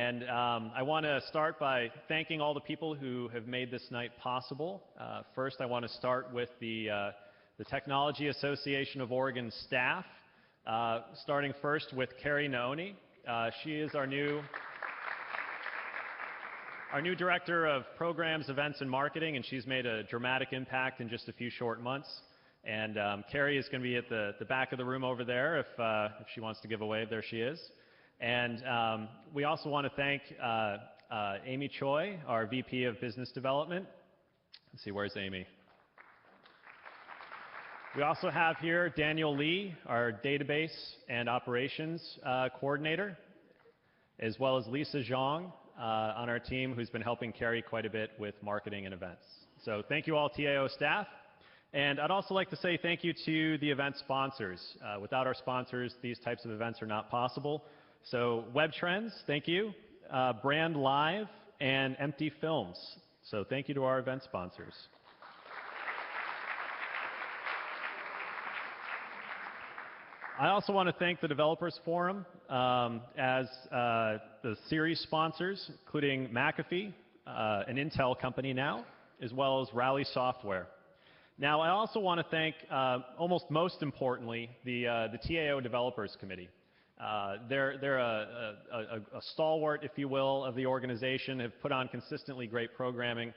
And I want to start by thanking all the people who have made this night possible. First, I want to start with the Technology Association of Oregon staff, starting first with Carrie Naoni. She is our new Director of Programs, Events, and Marketing, and she's made a dramatic impact in just a few short months. And Carrie is going to be at the back of the room over there if she wants to give a wave. There she is. And we also want to thank Amy Choi, our VP of Business Development. Let's see, where's Amy? We also have here Daniel Lee, our Database and Operations Coordinator, as well as Lisa Zhang on our team, who's been helping Carrie quite a bit with marketing and events. So thank you all, TAO staff. And I'd also like to say thank you to the event sponsors. Without our sponsors, these types of events are not possible. So Web Trends, thank you. Brand Live and Empty Films. So thank you to our event sponsors. I also want to thank the Developers Forum as the series sponsors, including McAfee, an Intel company now, as well as Rally Software. Now, I also want to thank, almost most importantly, the TAO Developers Committee. They're a stalwart, if you will, of the organization, have put on consistently great programming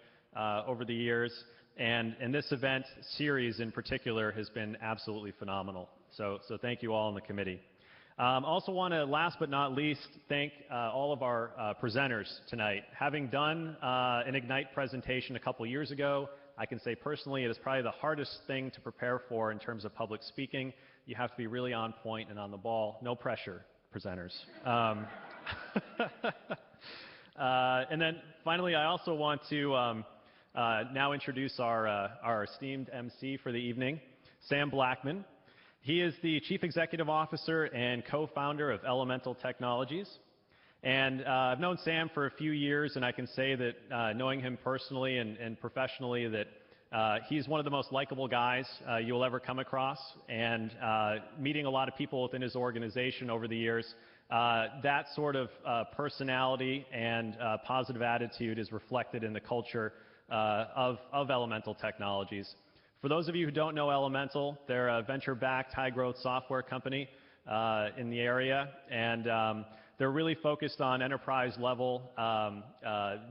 over the years, and this event series in particular has been absolutely phenomenal. So thank you all in the committee. Also want to, last but not least, thank all of our presenters tonight. Having done an Ignite presentation a couple years ago, I can say personally it is probably the hardest thing to prepare for in terms of public speaking. You have to be really on point and on the ball. No pressure, presenters. And then finally, I also want to now introduce our esteemed MC for the evening, Sam Blackman. He is the Chief Executive Officer and co-founder of Elemental Technologies. And I've known Sam for a few years, and I can say that knowing him personally and professionally, that he's one of the most likable guys you'll ever come across. And meeting a lot of people within his organization over the years, that sort of personality and positive attitude is reflected in the culture of Elemental Technologies. For those of you who don't know Elemental, they're a venture-backed, high-growth software company in the area, and they're really focused on enterprise-level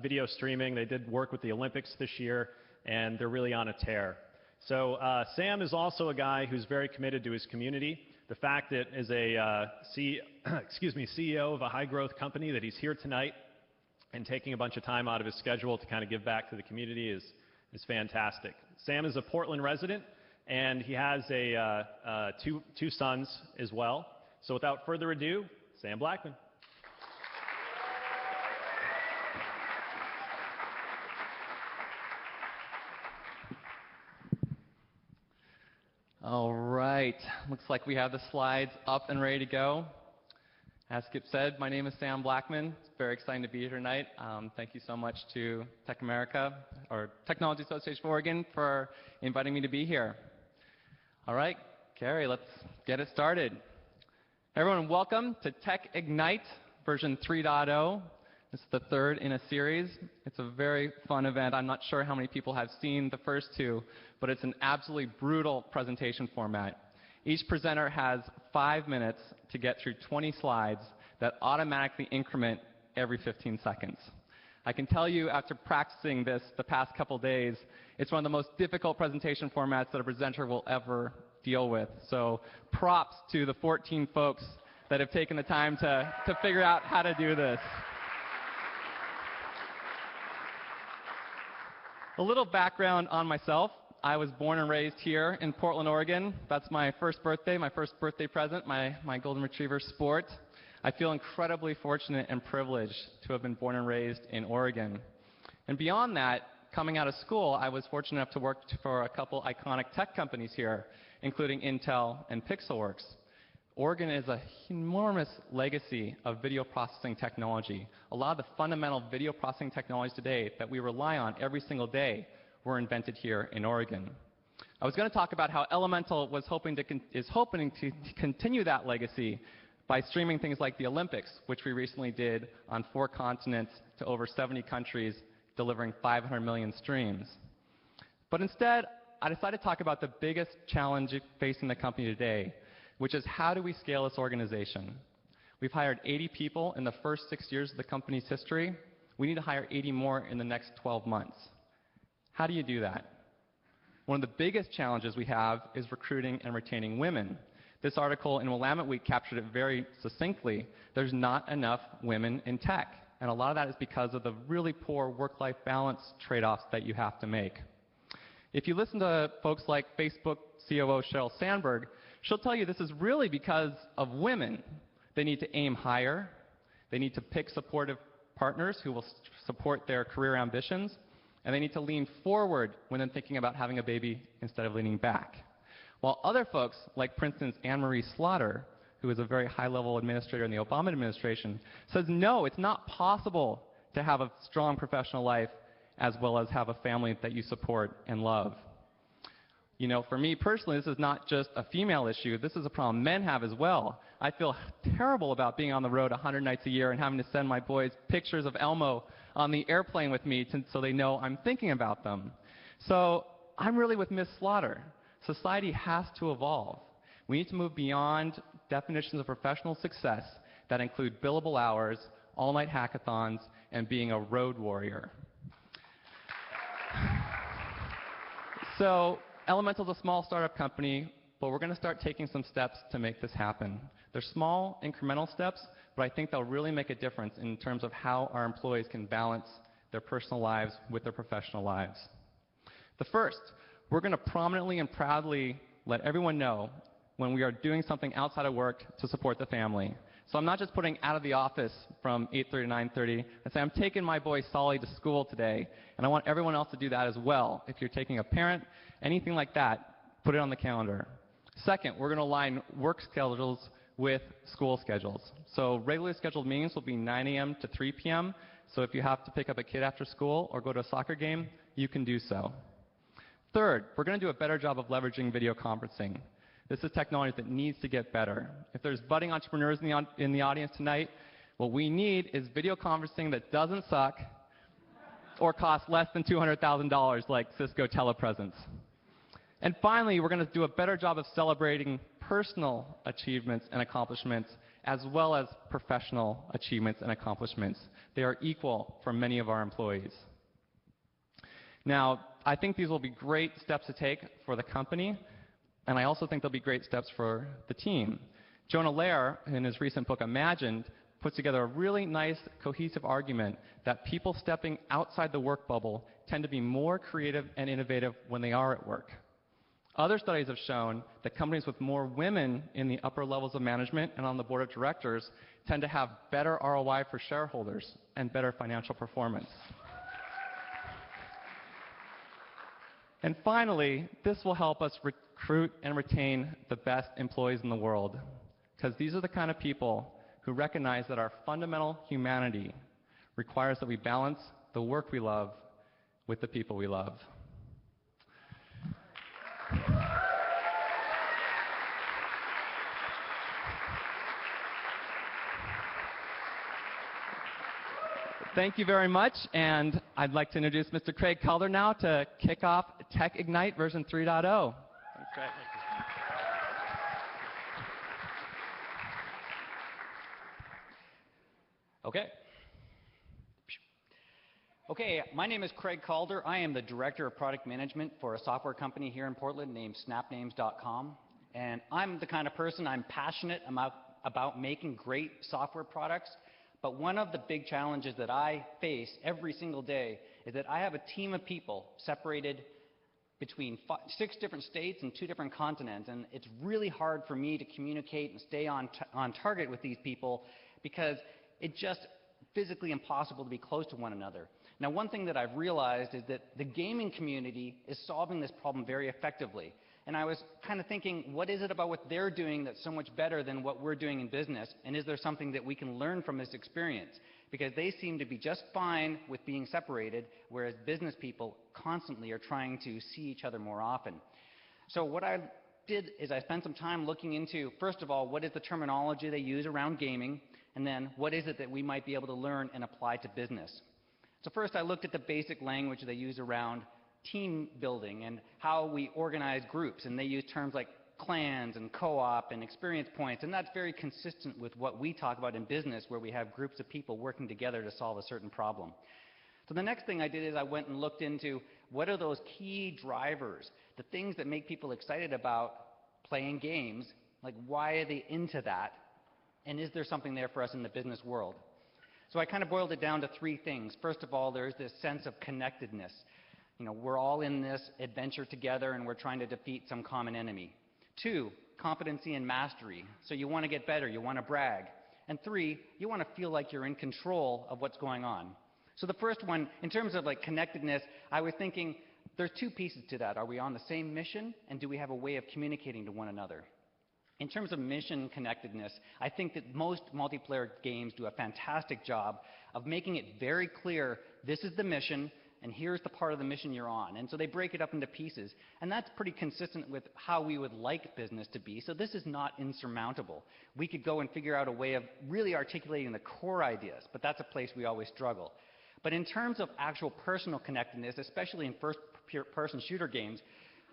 video streaming. They did work with the Olympics this year, and they're really on a tear. So Sam is also a guy who's very committed to his community. The fact that as a CEO of a high-growth company that he's here tonight and taking a bunch of time out of his schedule to kind of give back to the community is fantastic. Sam is a Portland resident, and he has two sons as well. So without further ado, Sam Blackman. All right, looks like we have the slides up and ready to go. As Skip said, my name is Sam Blackman. It's very exciting to be here tonight. Thank you so much to Tech America, or Technology Association of Oregon, for inviting me to be here. All right, Carrie, let's get it started. Everyone, welcome to Tech Ignite version 3.0. This is the third in a series. It's a very fun event. I'm not sure how many people have seen the first two, but it's an absolutely brutal presentation format. Each presenter has 5 minutes to get through 20 slides that automatically increment every 15 seconds. I can tell you, after practicing this the past couple days, it's one of the most difficult presentation formats that a presenter will ever deal with. So props to the 14 folks that have taken the time to figure out how to do this. A little background on myself. I was born and raised here in Portland, Oregon. That's my first birthday present, my golden retriever Sport. I feel incredibly fortunate and privileged to have been born and raised in Oregon. And beyond that, coming out of school, I was fortunate enough to work for a couple iconic tech companies here, including Intel and Pixelworks. Oregon is an enormous legacy of video processing technology. A lot of the fundamental video processing technologies today that we rely on every single day were invented here in Oregon. I was going to talk about how Elemental is hoping to continue that legacy by streaming things like the Olympics, which we recently did on 4 continents to over 70 countries, delivering 500 million streams. But instead, I decided to talk about the biggest challenge facing the company today, which is how do we scale this organization? We've hired 80 people in the first 6 years of the company's history. We need to hire 80 more in the next 12 months. How do you do that? One of the biggest challenges we have is recruiting and retaining women. This article in Willamette Week captured it very succinctly. There's not enough women in tech, and a lot of that is because of the really poor work-life balance trade-offs that you have to make. If you listen to folks like Facebook COO Sheryl Sandberg, she'll tell you this is really because of women. They need to aim higher. They need to pick supportive partners who will support their career ambitions. And they need to lean forward when they're thinking about having a baby instead of leaning back. While other folks, like Princeton's Anne-Marie Slaughter, who is a very high-level administrator in the Obama administration, says no, it's not possible to have a strong professional life as well as have a family that you support and love. You know, for me personally, this is not just a female issue. This is a problem men have as well. I feel terrible about being on the road 100 nights a year and having to send my boys pictures of Elmo on the airplane with me so they know I'm thinking about them. So I'm really with Ms. Slaughter. Society has to evolve. We need to move beyond definitions of professional success that include billable hours, all-night hackathons, and being a road warrior. So Elemental is a small startup company, but we're going to start taking some steps to make this happen. They're small, incremental steps, but I think they'll really make a difference in terms of how our employees can balance their personal lives with their professional lives. The first, we're going to prominently and proudly let everyone know when we are doing something outside of work to support the family. So I'm not just putting out of the office from 8:30 to 9:30. I say I'm taking my boy Solly to school today, and I want everyone else to do that as well. If you're taking a parent, anything like that, put it on the calendar. Second, we're going to align work schedules with school schedules. So regularly scheduled meetings will be 9 a.m. to 3 p.m. So if you have to pick up a kid after school or go to a soccer game, you can do so. Third, we're going to do a better job of leveraging video conferencing. This is technology that needs to get better. If there's budding entrepreneurs in the audience tonight, what we need is video conferencing that doesn't suck or cost less than $200,000 like Cisco telepresence. And finally, we're going to do a better job of celebrating personal achievements and accomplishments as well as professional achievements and accomplishments. They are equal for many of our employees. Now, I think these will be great steps to take for the company, and I also think they'll be great steps for the team. Jonah Lehrer, in his recent book, Imagined, puts together a really nice, cohesive argument that people stepping outside the work bubble tend to be more creative and innovative when they are at work. Other studies have shown that companies with more women in the upper levels of management and on the board of directors tend to have better ROI for shareholders and better financial performance. And finally, this will help us recruit and retain the best employees in the world, because these are the kind of people who recognize that our fundamental humanity requires that we balance the work we love with the people we love. Thank you very much, and I'd like to introduce Mr. Craig Calder now to kick off Tech Ignite version 3.0. Thanks, Craig. Okay, my name is Craig Calder. I am the Director of Product Management for a software company here in Portland named snapnames.com. And I'm the kind of person, I'm passionate about making great software products. But one of the big challenges that I face every single day is that I have a team of people separated between 6 different states and 2 different continents. And it's really hard for me to communicate and stay on target with these people because it's just physically impossible to be close to one another. Now, one thing that I've realized is that the gaming community is solving this problem very effectively. And I was kind of thinking, what is it about what they're doing that's so much better than what we're doing in business? And is there something that we can learn from this experience? Because they seem to be just fine with being separated, whereas business people constantly are trying to see each other more often. So what I'd did is I spent some time looking into, first of all, what is the terminology they use around gaming, and then what is it that we might be able to learn and apply to business. So first I looked at the basic language they use around team building and how we organize groups, and they use terms like clans and co-op and experience points, and that's very consistent with what we talk about in business, where we have groups of people working together to solve a certain problem. So the next thing I did is I went and looked into what are those key drivers, the things that make people excited about playing games, like why are they into that, and is there something there for us in the business world? So I kind of boiled it down to three things. First of all, there's this sense of connectedness. You know, we're all in this adventure together and we're trying to defeat some common enemy. 2, competency and mastery. So you want to get better, you want to brag. And 3, you want to feel like you're in control of what's going on. So the first one, in terms of like connectedness, I was thinking there's 2 pieces to that. Are we on the same mission, and do we have a way of communicating to one another? In terms of mission connectedness, I think that most multiplayer games do a fantastic job of making it very clear, this is the mission, and here's the part of the mission you're on. And so they break it up into pieces. And that's pretty consistent with how we would like business to be. So this is not insurmountable. We could go and figure out a way of really articulating the core ideas, but that's a place we always struggle. But in terms of actual personal connectedness, especially in first-person shooter games,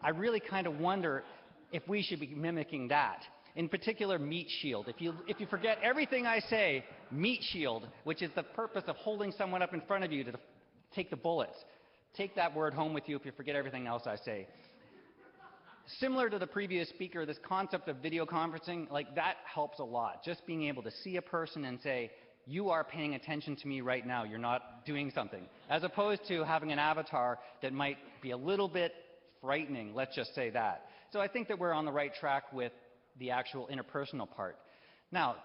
I really kind of wonder if we should be mimicking that. In particular, meat shield. If you forget everything I say, meat shield, which is the purpose of holding someone up in front of you to take the bullets. Take that word home with you if you forget everything else I say. Similar to the previous speaker, this concept of video conferencing, like that helps a lot. Just being able to see a person and say, you are paying attention to me right now, you're not doing something. As opposed to having an avatar that might be a little bit frightening, let's just say that. So I think that we're on the right track with the actual interpersonal part. Now,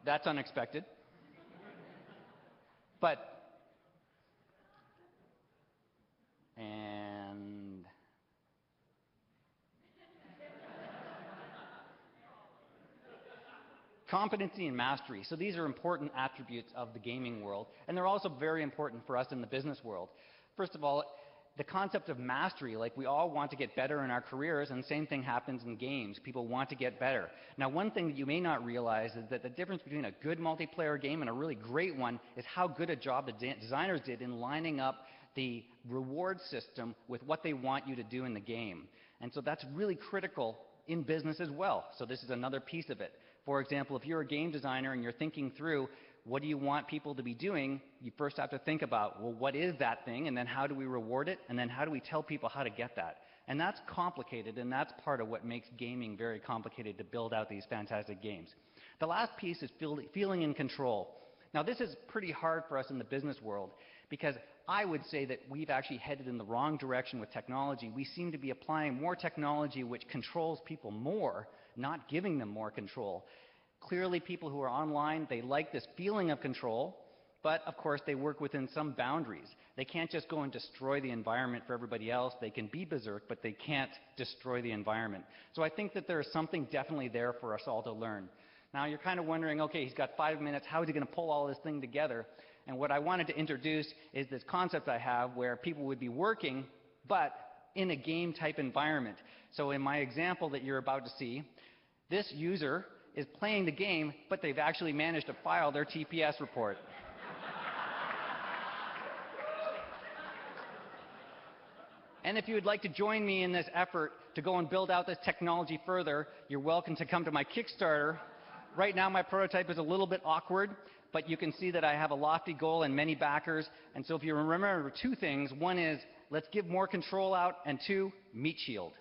that's unexpected. And competency and mastery. So these are important attributes of the gaming world, and they're also very important for us in the business world. First of all, the concept of mastery, like we all want to get better in our careers, and the same thing happens in games. People want to get better. Now, one thing that you may not realize is that the difference between a good multiplayer game and a really great one is how good a job the designers did in lining up the reward system with what they want you to do in the game. And so that's really critical in business as well. So this is another piece of it. For example, if you're a game designer and you're thinking through what do you want people to be doing, you first have to think about, well, what is that thing, and then how do we reward it, and then how do we tell people how to get that? And that's complicated, and that's part of what makes gaming very complicated to build out these fantastic games. The last piece is feeling in control. Now, this is pretty hard for us in the business world, because I would say that we've actually headed in the wrong direction with technology. We seem to be applying more technology which controls people more, not giving them more control. Clearly, people who are online, they like this feeling of control, but of course they work within some boundaries. They can't just go and destroy the environment for everybody else. They can be berserk, but they can't destroy the environment. So I think that there is something definitely there for us all to learn. Now you're kind of wondering, okay, he's got 5 minutes, how is he going to pull all this thing together? And what I wanted to introduce is this concept I have where people would be working, but in a game type environment. So in my example that you're about to see, this user is playing the game, but they've actually managed to file their TPS report. And if you would like to join me in this effort to go and build out this technology further, you're welcome to come to my Kickstarter. Right now my prototype is a little bit awkward, but you can see that I have a lofty goal and many backers. And so if you remember 2 things, one is let's give more control out, and 2, meat shield.